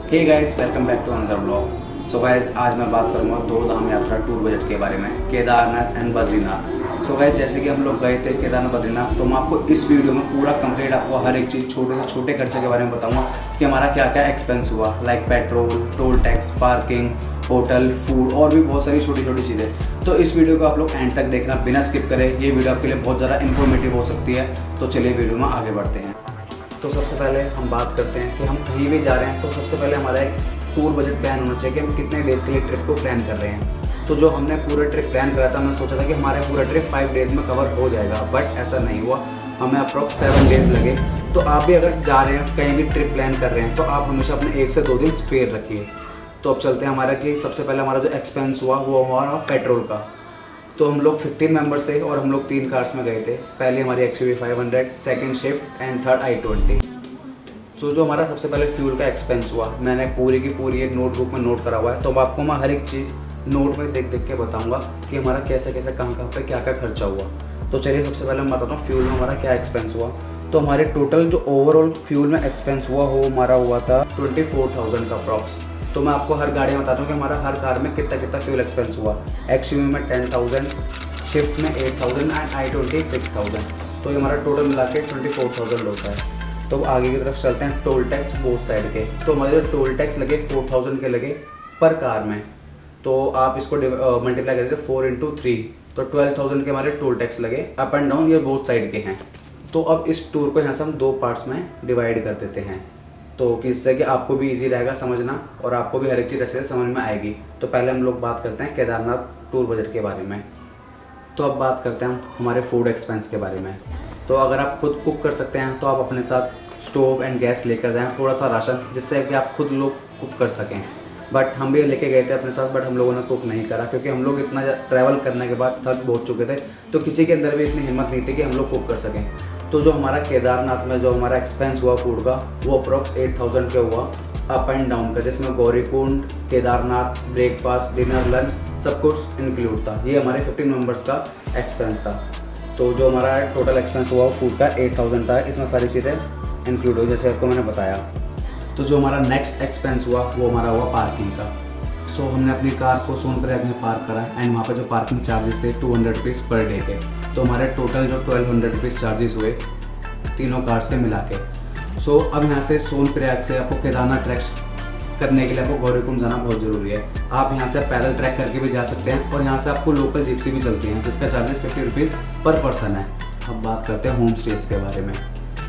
Hey guys, welcome back to another blog. So guys, आज मैं बात करूंगा 2 धाम यात्रा टूर बजट के बारे में, Kedarnath and Badrinath. So guys, जैसे कि हम लोग गए थे केदारनाथ बद्रीनाथ, तो मैं आपको इस वीडियो में पूरा कंप्लीट आपको हर एक चीज़ छोटे से छोटे खर्चे के बारे में बताऊंगा कि हमारा क्या क्या एक्सपेंस हुआ, like petrol, toll tax, parking, hotel, food और भी बहुत सारी छोटी छोटी चीज़ें। तो इस वीडियो को आप लोग एंड तक देखना बिना स्किप करें। ये वीडियो आपके लिए बहुत ज़्यादा इन्फॉर्मेटिव हो सकती है। तो चलिए वीडियो में आगे बढ़ते हैं। तो सबसे पहले हम बात करते हैं कि हम कहीं भी जा रहे हैं तो सबसे पहले हमारा एक टूर बजट प्लान होना चाहिए कि हम कितने डेज़ के लिए ट्रिप को प्लान कर रहे हैं। तो जो हमने पूरा ट्रिप प्लान करा था, हमने सोचा था कि हमारा पूरा ट्रिप 5 डेज़ में कवर हो जाएगा, बट ऐसा नहीं हुआ। हमें अप्रॉक्स 7 डेज़ लगे। तो आप भी अगर जा रहे हैं, कहीं भी ट्रिप प्लान कर रहे हैं, तो आप हमेशा अपने 1 से 2 दिन स्पेयर रखिए। तो अब चलते हैं हमारा कि सबसे पहले हमारा जो एक्सपेंस हुआ वो हमारा पेट्रोल का। तो हम लोग 15 मेंबर्स थे और हम लोग 3 कार्स में गए थे। पहले हमारी XUV 500, second Swift and third i20। सो जो हमारा सबसे पहले फ्यूल का एक्सपेंस हुआ, मैंने पूरी की पूरी एक नोटबुक में नोट करा हुआ है। तो अब आपको मैं हर एक चीज़ नोट में देख देख के बताऊंगा कि हमारा कैसे कैसे कहाँ पे क्या क्या खर्चा हुआ। तो चलिए सबसे पहले मैं बताता हूँ फ्यूल में हमारा क्या एक्सपेंस हुआ। तो हमारे टोटल जो ओवरऑल फ्यूल में एक्सपेंस हुआ वो हमारा हुआ था 24,000 का अप्रॉक्स। तो मैं आपको हर गाड़ी में बताता हूँ कि हमारा हर कार में कितना कितना फ्यूल एक्सपेंस हुआ। XUV में 10,000, शिफ्ट में 8,000 एंड i20 6,000। तो ये हमारा टोटल मिला के 24,000 होता है। तो आगे की तरफ चलते हैं टोल टैक्स बोथ साइड के। तो हमारे जो टोल टैक्स लगे 4,000 के लगे पर कार में। तो आप इसको मल्टीप्लाई कर दीजिए 4 × 3, तो 12,000 के हमारे टोल टैक्स लगे। अप एंड डाउन ये बोथ साइड के हैं। तो अब इस टूर को यहाँ से हम 2 पार्ट्स में डिवाइड कर देते हैं, तो जिससे कि आपको भी इजी रहेगा समझना और आपको भी हर एक चीज़ अच्छे से समझ में आएगी। तो पहले हम लोग बात करते हैं केदारनाथ टूर बजट के बारे में। तो अब बात करते हैं हमारे फूड एक्सपेंस के बारे में। तो अगर आप खुद कुक कर सकते हैं तो आप अपने साथ स्टोव एंड गैस लेकर जाएं, थोड़ा सा राशन, जिससे कि आप खुद लोग कुक कर सकें। बट हम भी लेके गए थे अपने साथ, बट हम लोगों ने कुक नहीं करा क्योंकि हम लोग इतना ट्रैवल करने के बाद थक बहुत चुके थे। तो किसी के अंदर भी इतनी हिम्मत नहीं थी कि हम लोग कुक कर सकें। तो जो हमारा केदारनाथ में जो हमारा एक्सपेंस हुआ फूड का, वो अप्रॉक्स 8,000 का हुआ अप एंड डाउन का, जिसमें Gaurikund, Kedarnath, breakfast, dinner, lunch सब कुछ इंक्लूड था। ये हमारे 15 मेंबर्स का एक्सपेंस था। तो जो हमारा टोटल एक्सपेंस हुआ फूड का 8,000 था। इसमें सारी चीज़ें इंक्लूड हुई जैसे आपको मैंने बताया। तो जो हमारा नेक्स्ट एक्सपेंस हुआ वो हमारा हुआ पार्किंग का। सो हमने अपनी कार को सोनप्रयाग में पार्क करा एंड वहाँ पे जो पार्किंग चार्जेस थे 200 रुपीज़ पर डे के। तो हमारे टोटल जो 1,200 रुपीज़ चार्जेस हुए तीनों कार्स के मिला के। सो अब यहाँ से सोनप्रयाग से आपको केदारनाथ ट्रैक करने के लिए आपको गौरीकुंड जाना बहुत ज़रूरी है। आप यहाँ से पैदल ट्रैक करके भी जा सकते हैं और यहाँ से आपको लोकल जिप्सी भी चलती हैं, जिसका चार्जेस 50 रुपीज़ पर पर्सन है। अब बात करते हैं होम स्टेज के बारे में।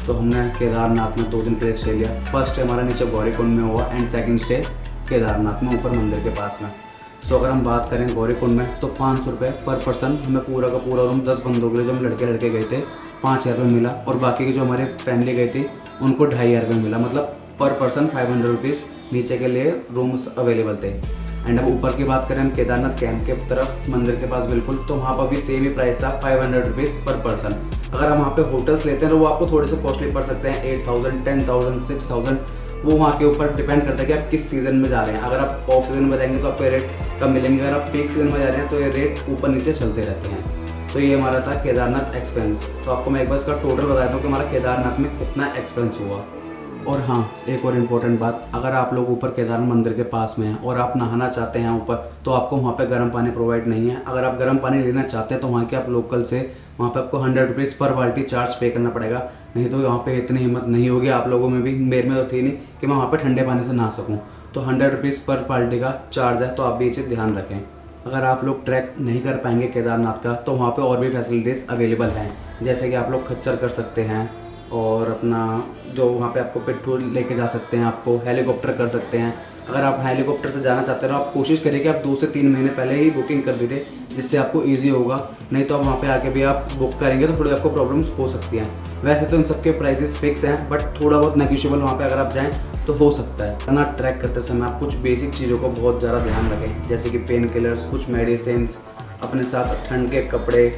तो हमने केदारनाथ में 2 दिन के लिए स्टे लिया। फर्स्ट स्टे हमारा नीचे गौरीकुंड में हुआ एंड सेकंड स्टे केदारनाथ में ऊपर मंदिर के पास में। सो अगर हम बात करें गौरीकुंड में तो 500 रुपये पर पर्सन हमें पूरा का पूरा रूम 10 बंदों के लिए जो हम लड़के गए थे 5,000 रुपये मिला, और बाकी की जो हमारे फैमिली गई थी उनको 2,500 रुपये मिला। मतलब पर पर्सन 500 रुपीज़ नीचे के लिए रूम्स अवेलेबल थे। एंड अब ऊपर की बात करें हम केदारनाथ कैंप के तरफ मंदिर के पास बिल्कुल, तो वहाँ पर भी सेम ही प्राइस था 500 रुपीज़ पर पर्सन। अगर हम वहाँ पे होटल्स लेते हैं तो वो आपको थोड़े से कॉस्टली पड़ सकते हैं, 8,000, 10,000, 6,000। वो वहाँ के ऊपर डिपेंड करता है कि आप किस सीज़न में जा रहे हैं। अगर आप ऑफ सीज़न में जाएंगे तो आपको रेट कम मिलेंगे, अगर आप पीक सीज़न में जा रहे हैं तो ये रेट ऊपर नीचे चलते रहते हैं। तो ये हमारा था केदारनाथ एक्सपेंस। तो आपको मैं एक बार इसका टोटल बताता हूँ कि हमारा केदारनाथ में कितना एक्सपेंस हुआ। और हाँ, एक और इम्पोर्टेंट बात, अगर आप लोग ऊपर केदारनाथ मंदिर के पास में हैं और आप नहाना चाहते हैं ऊपर, तो आपको वहाँ पे गर्म पानी प्रोवाइड नहीं है। अगर आप गर्म पानी लेना चाहते हैं तो वहाँ के आप लोकल से वहाँ पे आपको 100 रुपीज़ पर बाल्टी चार्ज पे करना पड़ेगा। नहीं तो वहाँ पे इतनी हिम्मत नहीं होगी आप लोगों में भी, मेरे में तो थी नहीं कि मैं वहाँ पे ठंडे पानी से नहा सकूँ। तो 100 रुपीज़ पर बाल्टी का चार्ज है, तो आप भी इसे ध्यान रखें। अगर आप लोग ट्रैक नहीं कर पाएंगे केदारनाथ का तो वहाँ पे और भी फैसिलिटीज़ अवेलेबल हैं, जैसे कि आप लोग खच्चर कर सकते हैं और अपना जो वहाँ पे आपको पिट्ठू लेके जा सकते हैं, आपको हेलीकॉप्टर कर सकते हैं। अगर आप हेलीकॉप्टर से जाना चाहते हैं तो आप कोशिश करिए कि आप 2 से 3 महीने पहले ही बुकिंग कर दीजिए, जिससे आपको ईजी होगा। नहीं तो आप वहाँ पे आके भी आप बुक करेंगे तो थोड़ी आपको प्रॉब्लम्स हो सकती हैं। वैसे तो इन सबके प्राइसेस फिक्स हैं, बट थोड़ा बहुत नेगोशिएबल वहाँ पे अगर आप जाएँ तो हो सकता है ना। ट्रैक करते समय आप कुछ बेसिक चीज़ों को बहुत ज़्यादा ध्यान रखें, जैसे कि पेन किलर्स, कुछ मेडिसिन, अपने साथ ठंड के कपड़े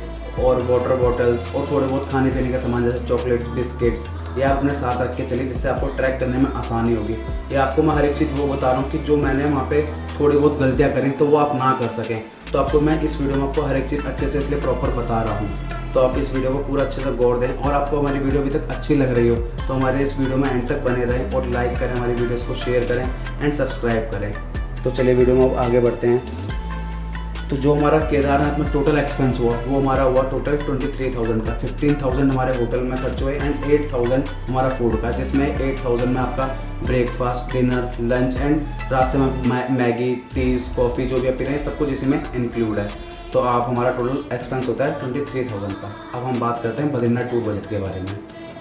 और वाटर बॉटल्स और थोड़े बहुत खाने पीने का सामान जैसे चॉकलेट्स, बिस्किट्स, ये अपने साथ रख के चलिए, जिससे आपको ट्रैक करने में आसानी होगी। ये आपको मैं हर एक चीज़ वो बता रहा हूँ कि जो मैंने वहाँ पे थोड़ी बहुत गलतियाँ करी तो वो आप ना कर सकें। तो आपको मैं इस वीडियो में आपको हर एक चीज़ अच्छे से इसलिए प्रॉपर बता रहा हूँ। तो आप इस वीडियो को पूरा अच्छे से गौर दें, और आपको हमारी वीडियो अभी तक अच्छी लग रही हो तो हमारे इस वीडियो में एंड तक बने रहें और लाइक करें, हमारी वीडियोज़ को शेयर करें एंड सब्सक्राइब करें। तो चलिए वीडियो में अब आगे बढ़ते हैं। तो जो हमारा केदारनाथ में टोटल एक्सपेंस हुआ वो हमारा हुआ टोटल 23,000 का। 15,000 हमारे होटल में खर्च हुए एंड 8,000 हमारा फूड का, जिसमें 8,000 में आपका ब्रेकफास्ट, डिनर, लंच एंड रास्ते में मैगी, टीज़, कॉफ़ी जो भी आप पी रहे हैं सब कुछ इसी में इंक्लूड है। तो आप हमारा टोटल एक्सपेंस होता है 23,000 का। अब हम बात करते हैं बद्रीनाथ टूर बजट के बारे में।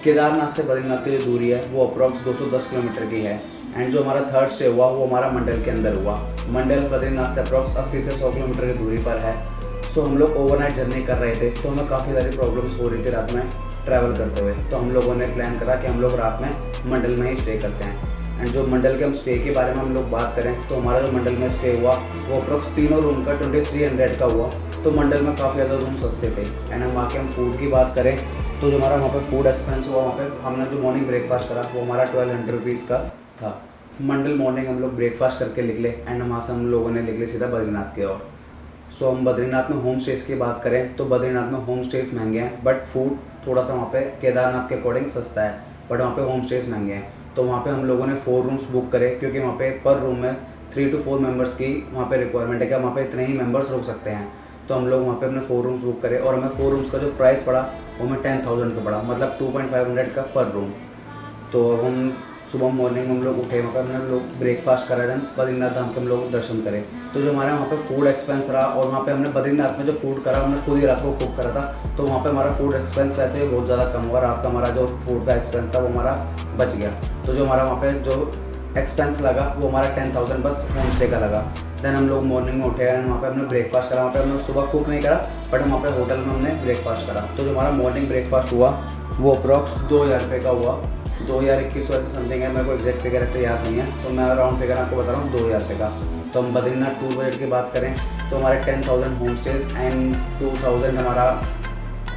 केदारनाथ से बद्रीनाथ की जो दूरी है वो अप्रॉक्स 210 किलोमीटर की है एंड जो हमारा थर्ड स्टे हुआ वो हमारा मंडल के अंदर हुआ। मंडल बद्रीनाथ से अप्रॉक्स 80 से 100 किलोमीटर की दूरी पर है। सो हम लोग ओवरनाइट जर्नी कर रहे थे तो हमें काफ़ी सारी प्रॉब्लम्स हो रही थी रात में ट्रैवल करते हुए। तो हम लोगों ने प्लान करा कि हम लोग रात में मंडल में ही स्टे करते हैं। एंड जो मंडल के हम स्टे के बारे में हम लोग बात करें तो हमारा जो मंडल में स्टे हुआ वो अप्रॉक्स तीनों रूम का 2300 का हुआ। तो मंडल में काफ़ी ज़्यादा रूम सस्ते थे। एंड हम आके हम फूड की बात करें तो जो हमारा वहाँ पे फूड एक्सपेंस हुआ, वहाँ पे हमने जो मॉर्निंग ब्रेकफास्ट करा वो हमारा 1200 रुपीज़ का था। मंडल मॉर्निंग हम लोग ब्रेकफास्ट करके निकले एंड वहाँ से हम लोगों ने निकले सीधा बद्रीनाथ की ओर। सो हम बद्रीनाथ में होम स्टेज़ की बात करें तो बद्रीनाथ में होम स्टेज़ महंगे हैं बट फूड थोड़ा सा वहाँ पे केदारनाथ के अकॉर्डिंग सस्ता है, बट वहाँ पे होम स्टेज़ महंगे हैं। तो वहाँ पे हम लोगों ने 4 रूम्स बुक करे क्योंकि वहाँ पे पर रूम में 3 to 4 मेंबर्स की वहाँ पे रिक्वायरमेंट है कि वहाँ पे इतने ही मेंबर्स रुक सकते हैं। तो हम लोग वहाँ पे अपने 4 रूम्स बुक करे और हमें 4 रूम्स का जो प्राइस पड़ा वो हमें 10,000 का पड़ा, मतलब 2,500 का पर रूम। तो हम सुबह मॉर्निंग हम लोग उठे, वहाँ पर हमने लोग ब्रेकफास्ट करा देन बद्रीनाथ धाम के हम लोग दर्शन करें। तो जो हमारे वहाँ पे फूड एक्सपेंस रहा और वहाँ पे हमने बद्रीनाथ में जो फूड करा हमने खुद ही रात को कुक करा था, तो वहाँ पे हमारा फूड एक्सपेंस वैसे बहुत ज़्यादा कम हुआ। रात का हमारा जो फूड का एक्सपेंस था वो हमारा बच गया। तो जो हमारा वहाँ पे जो एक्सपेंस लगा वो हमारा 10,000 बस होम स्टे का लगा। देन हम लोग मॉर्निंग में उठे एंड वहाँ पे हमने ब्रेकफास्ट करा। वहाँ पे हमने सुबह कुक नहीं करा बट हम वहाँ पे होटल में हमने ब्रेकफास्ट करा। तो जो हमारा मॉर्निंग ब्रेकफास्ट हुआ वो अप्रॉक्स 2,000 रुपये का हुआ। 2,021 ऐसे समथिंग है, मेरे को एग्जैक्ट फिगर ऐसे याद नहीं है, तो मैं राउंड फिगर आपको बता रहा हूँ 2,000 रुपये का। तो हम बद्रीनाथ टूर बजट की बात करें तो हमारे 10,000 होम स्टेज एंड 2,000 हमारा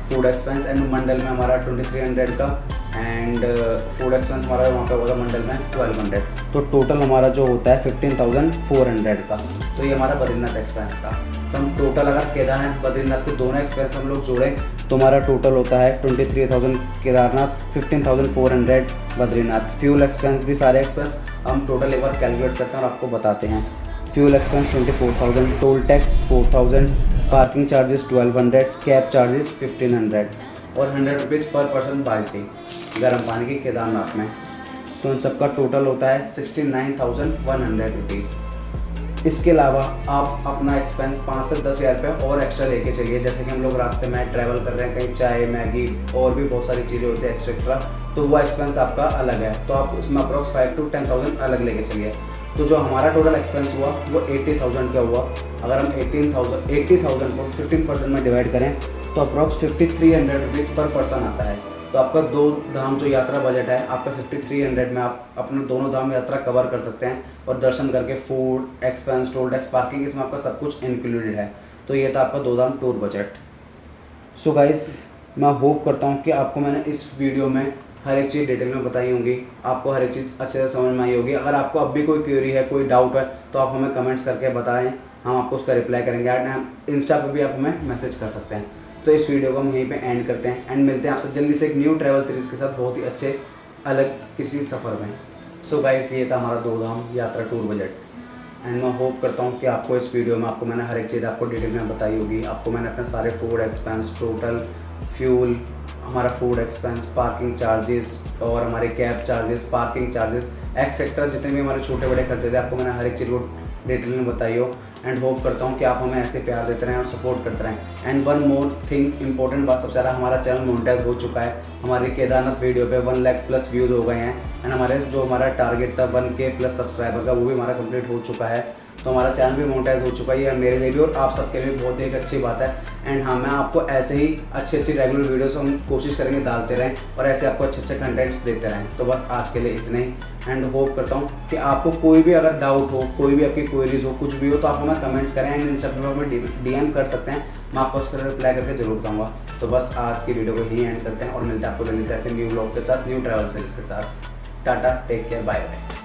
फूड एक्सपेंस एंड मंडल में हमारा 2,300 का एंड फूड एक्सपेंस हमारा वहाँ पे होगा मंडल में 1,200। तो टोटल हमारा जो होता है 15,400 का। तो ये हमारा बद्रीनाथ एक्सपेंस था। तो हम टोटल अगर केदारनाथ बद्रीनाथ के दोनों एक्सपेंस हम लोग जोड़ें तो हमारा टोटल होता है 23,000 केदारनाथ, 15,400 बद्रीनाथ। फ्यूल एक्सपेंस भी सारे एक्सपेंस हम टोटल एक बार कैलकुलेट करते हैं और आपको बताते हैं। Fuel expense 24,000, toll tax 4,000, parking charges 1,200, cab charges 1,500 और 100 रुपीज़ पर पर्सन बाल्टी गर्म पानी की केदारनाथ में। तो इन सबका टोटल होता है 69,100 रुपीज़। इसके अलावा आप अपना एक्सपेंस 5 से 10,000 रुपये और एक्स्ट्रा लेके चलिए। जैसे कि हम लोग रास्ते में ट्रैवल कर रहे हैं, कहीं चाय, मैगी और भी बहुत सारी चीज़ें होती है एक्सेट्रा, तो वो एक्सपेंस आपका अलग है। तो आप उसमें अप्रॉक्स 5 to 10,000 अलग लेके चलिए। तो जो हमारा टोटल एक्सपेंस हुआ वो 80,000 का हुआ। अगर हम 80,000 को 15% में डिवाइड करें तो अप्रॉक्स 5,300 रुपीज़ पर पर्सन आता है। तो आपका 2 धाम जो यात्रा बजट है आपका 5,300 में आप अपने दोनों धाम यात्रा कवर कर सकते हैं और दर्शन करके food expense, toll tax, parking, इसमें आपका सब कुछ इंक्लूडेड है। तो ये था आपका 2 धाम टूर बजट। सो गाइस, मैं होप करता हूँ कि आपको मैंने इस वीडियो में हर एक चीज़ डिटेल में बताई होंगी, आपको हर एक चीज़ अच्छे से समझ में आई होगी। अगर आपको अब भी कोई क्वेरी है, कोई डाउट है तो आप हमें कमेंट्स करके बताएं, हम आपको उसका रिप्लाई करेंगे। एंड इंस्टा पे भी आप हमें मैसेज कर सकते हैं। तो इस वीडियो को हम यहीं पे एंड करते हैं एंड मिलते हैं आपसे जल्दी से एक न्यू ट्रैवल सीरीज़ के साथ बहुत ही अच्छे अलग किसी सफ़र में। सो गाइस, ये था हमारा 2 धाम यात्रा टूर बजट एंड मैं होप करता हूँ कि आपको इस वीडियो में आपको मैंने हर एक चीज़ आपको डिटेल में बताई होगी। आपको मैंने अपने सारे फूड एक्सपेंस, टोटल फ्यूल, हमारा फूड एक्सपेंस, पार्किंग चार्जेस और हमारे cab charges, parking charges etcetera जितने भी हमारे छोटे बड़े खर्चे थे आपको मैंने हर एक चीज़ को डिटेल में बताई हो। एंड होप करता हूँ कि आप हमें ऐसे प्यार देते रहें और सपोर्ट करते रहें। And one more thing, important बात, सबसे ज़्यादा हमारा चैनल मोनेटाइज हो चुका है। हमारे केदारनाथ वीडियो पे 1 लाख प्लस व्यूज़ हो गए हैं एंड हमारा टारगेट था 1K प्लस सब्सक्राइबर का, वो भी हमारा कंप्लीट हो चुका है। तो हमारा चैनल भी मोनेटाइज हो चुका है। ये मेरे लिए भी और आप सबके लिए बहुत ही एक अच्छी बात है। एंड हाँ, मैं आपको ऐसे ही अच्छी रेगुलर वीडियोस हम कोशिश करेंगे डालते रहें और ऐसे आपको अच्छे कंटेंट्स देते रहें। तो बस आज के लिए इतना ही एंड होप करता हूँ कि आपको कोई भी अगर डाउट हो, कोई भी आपकी क्वेरीज हो, कुछ भी हो तो आप हमें कमेंट्स करें एंड इंस्टाग्राम में DM कर सकते हैं। मैं आपको उसका रिप्लाई करके जरूर दूँगा। तो बस आज की वीडियो को यहीं एंड करते हैं और मिलते हैं आपको जल्दी से ऐसे न्यू व्लॉग के साथ, न्यू ट्रैवल सीरीज के साथ। Tata, take care, bye bye.